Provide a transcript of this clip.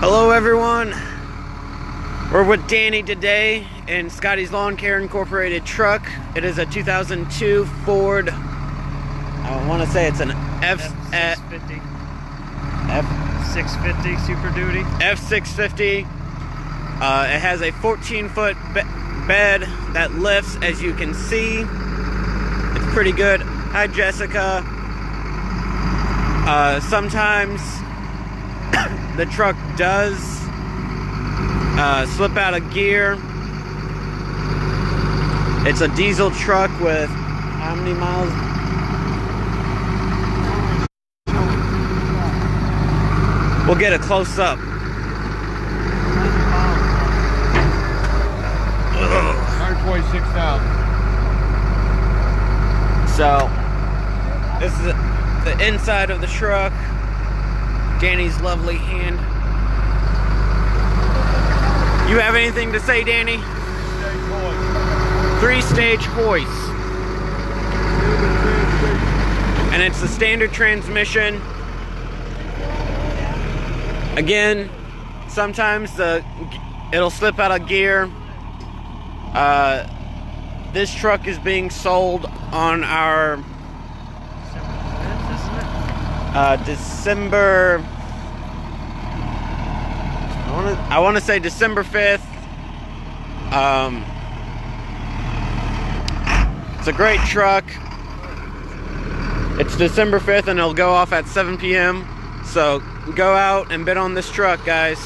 Hello everyone, we're with Danny today in Scotty's Lawn Care Incorporated truck. It is a 2002 Ford, I want to say it's an F650. F650 Super Duty. F650. It has a 14-foot bed that lifts, as you can see. It's pretty good. Hi Jessica. Sometimes the truck does slip out of gear. It's a diesel truck with how many miles? We'll get a close up. 126,000. So this is the inside of the truck. Danny's lovely hand. You have anything to say, Danny? Three-stage hoist. And it's the standard transmission. Again, sometimes it'll slip out of gear. This truck is being sold on our December, I want to say December 5th. It's a great truck. It's December 5th and it'll go off at 7 p.m. So go out and bid on this truck, guys.